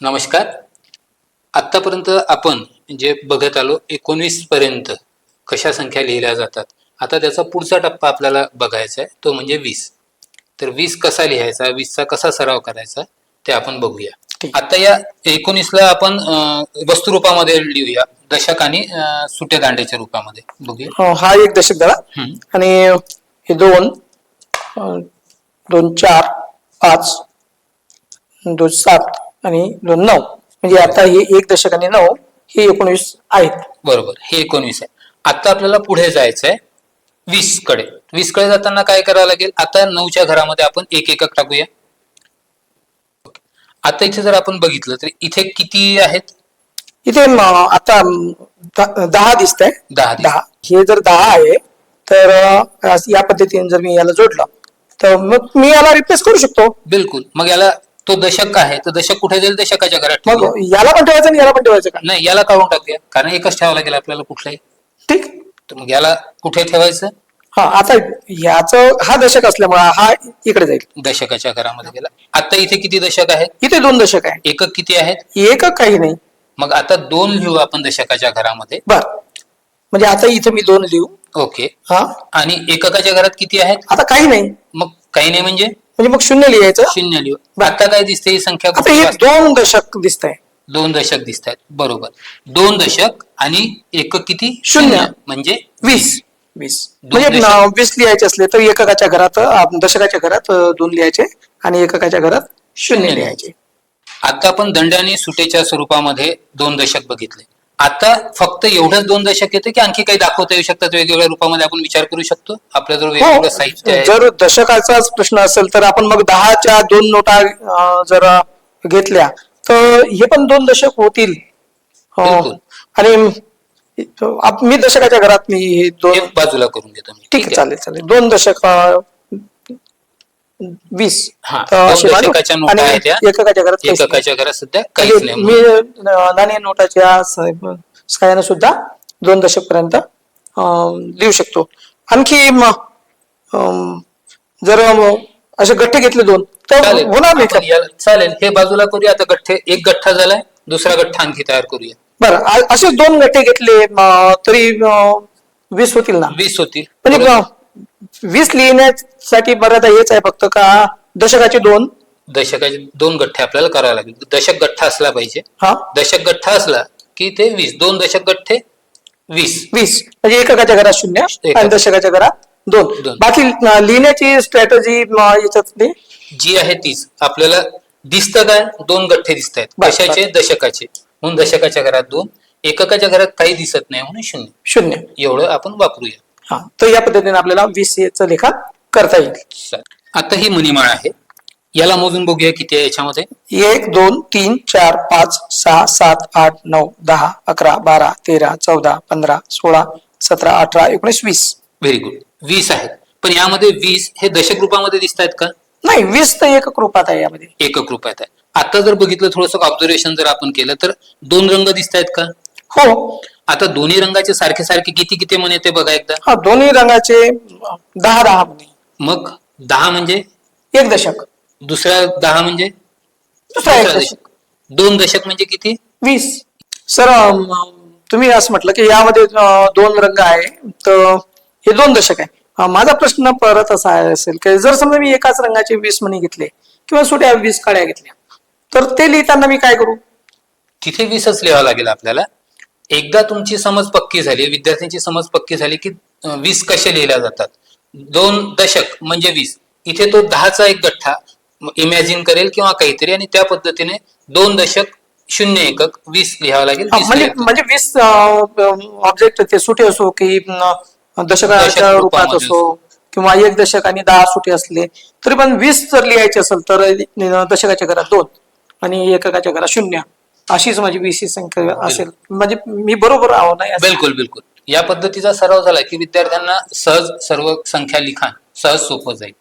नमस्कार. आतापर्यंत आपण जे बघत आलो 19 पर्यंत कशा संख्या लिहिल्या जातात. आता त्याचा पुढचा टप्पा आपल्याला बघायचा आहे, तो म्हणजे 20. तर 20 कसा लिहायचा, 20चा कसा सराव करायचा ते आपण बघूया. आता या 19ला आपण वस्तुरूपामध्ये लिहूया, दशक आणि सुट्या दांड्याच्या रूपामध्ये बघूया. हा एक दशक धडा आणि हे 2 2 4 5 2 7 आणि 2 9 म्हणजे आता हे एक दशक आणि 9 हे 19 आहेत. बरोबर, हे 19 आहे. आता आपल्याला पुढे जायचं आहे 20 कडे. 20 कडे जाताना काय करावं लागेल, आता 9च्या घरामध्ये आपण एक एकक टाकूया. आता इथे जर आपण बघितलं तर इथे किती आहेत? इथे आता 10 दिसत आहे. 10 हे जर 10 आहे तर या पद्धतीने जर मी याला जोडलं तर मग मी याला रिप्लेस करू शकतो. बिलकुल. मग याला तो दशक आहे, तर दशक कुठे जाईल? दशकाच्या घरात. मग याला पण ठेवायचं आणि याला पण ठेवायचं का? नाही, याला काढून टाकूया, कारण एकच ठेवावं लागेल आपल्याला कुठलाही. ठीक. तर मग याला कुठे ठेवायचं? हा, आता हा दशक असल्यामुळे हा इकडे जाईल, दशकाच्या घरामध्ये गेला. आता इथे किती दशक आहेत? इथे 2 दशक आहे. एकक किती आहेत? एकक काही नाही. मग आता 2 लिहू आपण दशकाच्या घरामध्ये. बर, म्हणजे आता इथे मी 2 लिहू. ओके. हा, आणि एककाच्या घरात किती आहेत? आता काही नाही. मग काही नाही म्हणजे मग 0 लिहायचं. 0 लिहू. आता काय दिसते ही संख्या? आता हे 2 दशक दिसत आहे. 2 दशक दिसत आहेत. बरोबर, 2 दशक आणि एकक किती? 0 म्हणजे 20. म्हणजे 20 लिहायचे असले तर एककाच्या घरात दशकाच्या घरात 2 लिहायचे आणि एककाच्या घरात 0 लिहायचे. आता आपण दंड आणि सुटेच्या स्वरूपामध्ये 2 दशक बघितले. आता फक्त एवढंच 2 दशक येते की आणखी काही दाखवता येऊ शकतात? वेगवेगळ्या रूपामध्ये आपण विचार करू शकतो. आपल्याजवळ वेगवेगळं साहित्य आहे. जर दशकाचाच प्रश्न असेल तर आपण मग 10च्या 2 नोटा जर घेतल्या तर हे पण 2 दशक होतील. आणि मी दशकाच्या घरात मी हे 2 बाजूला करून घेतो. ठीक आहे, चालेल. 2 दशक 20. दशकाच्या नोटा आहेत त्या. एककाच्या घरात सध्या काहीच नाही. मी नाणी नोटाच्या सहाय्याने सुद्धा 2 दशक पर्यंत लिहू शकतो. आणखी जर असे गठ्ठे घेतले 2 तर होणार नाही का? चालेल, हे बाजूला करूया. आता गठ्ठे, एक गठ्ठा झालाय, दुसरा गठ्ठा आणखी तयार करूया. बरं, असे 2 गठ्ठे घेतले तरी 20 होतील ना? 20 होतील. म्हणजे 20 लिहिण्यासाठी मर्यादा हेच आहे फक्त का दशकाचे 2 गठ्ठे आपल्याला करावे लागेल. दशक गठ्ठा असला पाहिजे. दशक गठ्ठा असला की ते 20. 2 दशक गठ्ठे 20 म्हणजे एककाच्या घरात 0 आणि दशकाच्या घरात 2. बाकी लिहिण्याची स्ट्रॅटेजी याच्यातली जी आहे तीच. आपल्याला दिसतं काय? 2 गठ्ठे दिसत आहेत. कशाचे? दशकाचे. म्हणून दशकाच्या घरात 2, एककाच्या घरात काही दिसत नाही म्हणून 0. एवढं आपण वापरूया. तर या पद्धतीने आपल्याला 20 चं लेखन करता येईल. आता ही मणिमाळ आहे, याला मोजून बघूया किती आहे याच्यामध्ये. 1 2 3 4 5 6 7 8 9 10 11 12 13 14 15 16 17 18 19 20. Very good. 20 आहेत. पण यामध्ये 20 हे दशक रूपामध्ये दिसत आहेत का? नाही, 20 तर एकक रूपात आहे. यामध्ये एकक रूपात आहे. आता जर बघितलं, थोडस ऑब्झर्वेशन जर आपण केलं तर 2 रंग दिसत आहेत का? हो. आता दोन्ही रंगाचे सारखे सारखे किती किती म्हणे ते बघा एकदा. दोन्ही रंगाचे 10 म्हणे. मग 10 म्हणजे 1 दशक. दुसरा 10 म्हणजे दुसरा 1 दशक. 2 दशक म्हणजे किती? 20. सर, तुम्ही असं म्हटलं की यामध्ये 2 रंग आहे तर हे 2 दशक आहे. माझा प्रश्न परत असा असेल की जर समजा मी एकाच रंगाचे 20 मणी घेतले किंवा सुट्या 20 काड्या घेतल्या तर ते लिहिताना मी काय करू? तिथे 20च लिहावं लागेल आपल्याला. एकदा तुमची समज पक्की झाली, विद्यार्थ्यांची समज पक्की झाली की 20 कसे लिहिल्या जातात, 2 दशक म्हणजे 20, इथे तो 10चा एक गठ्ठा इमॅजिन करेल किंवा काहीतरी, आणि त्या पद्धतीने 2 दशक 0 एकक 20 लिहावं लागेल. म्हणजे 20 ऑब्जेक्ट ते सुटे असो की दशकाच्या रूपात असो किंवा 1 दशक आणि 10 सुटे असले तरी पण 20 जर लिहायचे असेल तर दशकाच्या घरात 2 आणि एककाच्या घरात 0 अशीच माझी 20 संख्या असेल. म्हणजे मी बरोबर आहो ना? बिलकुल. या पद्धतीचा सराव झाला की विद्यार्थ्यांना सहज सर्व संख्या लिखाण सहज सोपं जाईल.